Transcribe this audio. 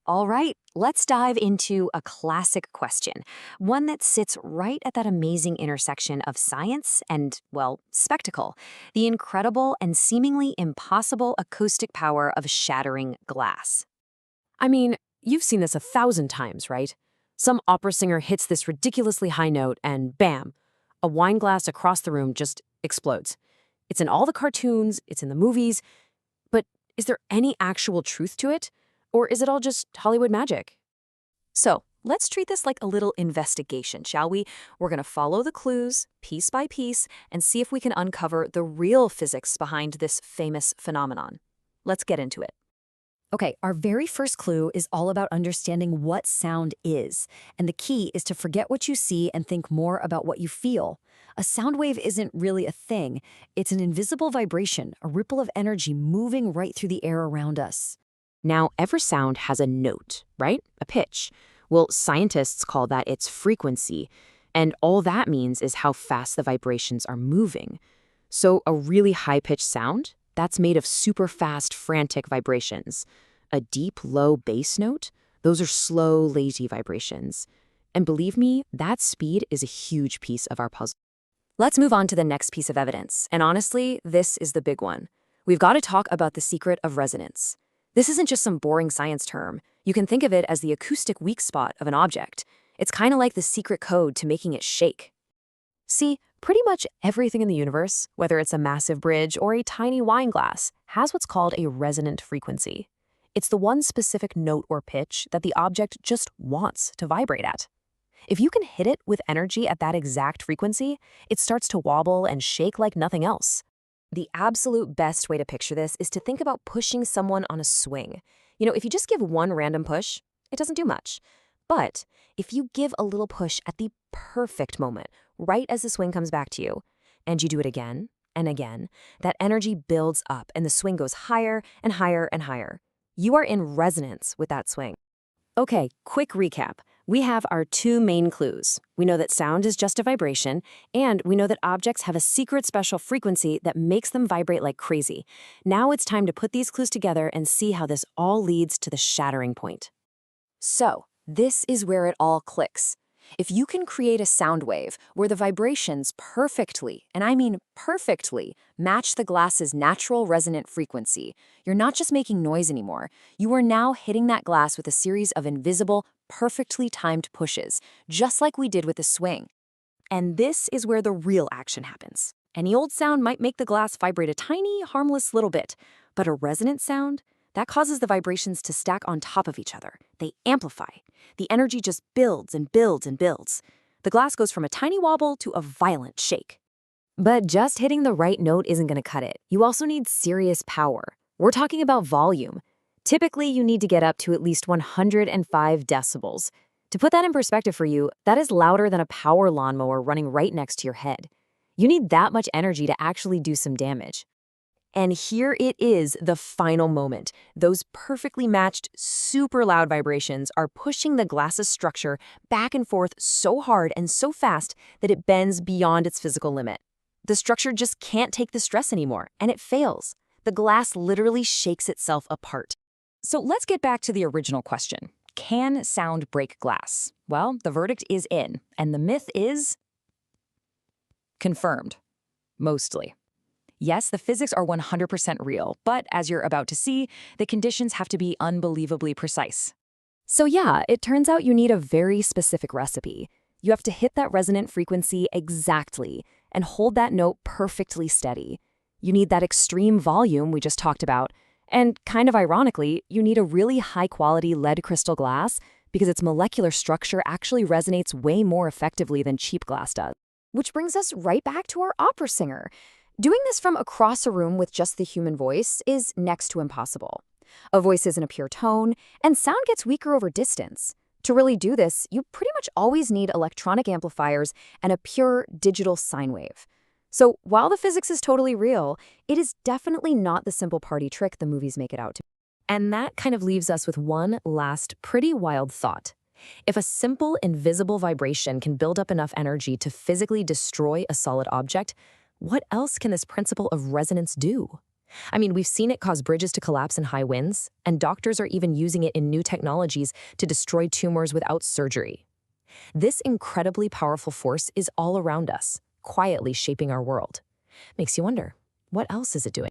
All right, let's dive into a classic question, one that sits right at that amazing intersection of science and, well, spectacle, the incredible and seemingly impossible acoustic power of shattering glass. I mean, you've seen this 1,000 times, right? Some opera singer hits this ridiculously high note and bam, a wine glass across the room just explodes. It's in all the cartoons, it's in the movies, but is there any actual truth to it? Or is it all just Hollywood magic? So, let's treat this like a little investigation, shall we? We're going to follow the clues piece by piece and see if we can uncover the real physics behind this famous phenomenon. Let's get into it. Okay, our very first clue is all about understanding what sound is. And the key is to forget what you see and think more about what you feel. A sound wave isn't really a thing. It's an invisible vibration, a ripple of energy moving right through the air around us. Now, every sound has a note, right? A pitch. Well, scientists call that its frequency. And all that means is how fast the vibrations are moving. So a really high-pitched sound, that's made of super fast, frantic vibrations. A deep, low bass note, those are slow, lazy vibrations. And believe me, that speed is a huge piece of our puzzle. Let's move on to the next piece of evidence. And honestly, this is the big one. We've got to talk about the secret of resonance. This isn't just some boring science term. You can think of it as the acoustic weak spot of an object. It's kind of like the secret code to making it shake. See, pretty much everything in the universe, whether it's a massive bridge or a tiny wine glass, has what's called a resonant frequency. It's the one specific note or pitch that the object just wants to vibrate at. If you can hit it with energy at that exact frequency, it starts to wobble and shake like nothing else. The absolute best way to picture this is to think about pushing someone on a swing. You know, if you just give one random push, it doesn't do much. But if you give a little push at the perfect moment, right as the swing comes back to you, and you do it again and again, that energy builds up and the swing goes higher and higher and higher. You are in resonance with that swing. Okay, quick recap. We have our two main clues. We know that sound is just a vibration, and we know that objects have a secret special frequency that makes them vibrate like crazy. Now it's time to put these clues together and see how this all leads to the shattering point. So, this is where it all clicks. If you can create a sound wave where the vibrations perfectly, and I mean perfectly, match the glass's natural resonant frequency, you're not just making noise anymore. You are now hitting that glass with a series of invisible, perfectly timed pushes, just like we did with the swing. And this is where the real action happens. Any old sound might make the glass vibrate a tiny, harmless little bit, but a resonant sound, that causes the vibrations to stack on top of each other. They amplify. The energy just builds and builds and builds. The glass goes from a tiny wobble to a violent shake. But just hitting the right note isn't going to cut it. You also need serious power. We're talking about volume. Typically, you need to get up to at least 105 decibels. To put that in perspective for you, that is louder than a power lawnmower running right next to your head. You need that much energy to actually do some damage. And here it is, the final moment. Those perfectly matched, super loud vibrations are pushing the glass's structure back and forth so hard and so fast that it bends beyond its physical limit. The structure just can't take the stress anymore, and it fails. The glass literally shakes itself apart. So let's get back to the original question. Can sound break glass? Well, the verdict is in, and the myth is confirmed. Mostly. Yes, the physics are 100% real, but as you're about to see, the conditions have to be unbelievably precise. So yeah, it turns out you need a very specific recipe. You have to hit that resonant frequency exactly and hold that note perfectly steady. You need that extreme volume we just talked about, and kind of ironically, you need a really high-quality lead crystal glass because its molecular structure actually resonates way more effectively than cheap glass does. Which brings us right back to our opera singer. Doing this from across a room with just the human voice is next to impossible. A voice isn't a pure tone, and sound gets weaker over distance. To really do this, you pretty much always need electronic amplifiers and a pure digital sine wave. So while the physics is totally real, it is definitely not the simple party trick the movies make it out to be. And that kind of leaves us with one last pretty wild thought. If a simple, invisible vibration can build up enough energy to physically destroy a solid object, what else can this principle of resonance do? I mean, we've seen it cause bridges to collapse in high winds, and doctors are even using it in new technologies to destroy tumors without surgery. This incredibly powerful force is all around us, quietly shaping our world. Makes you wonder, what else is it doing?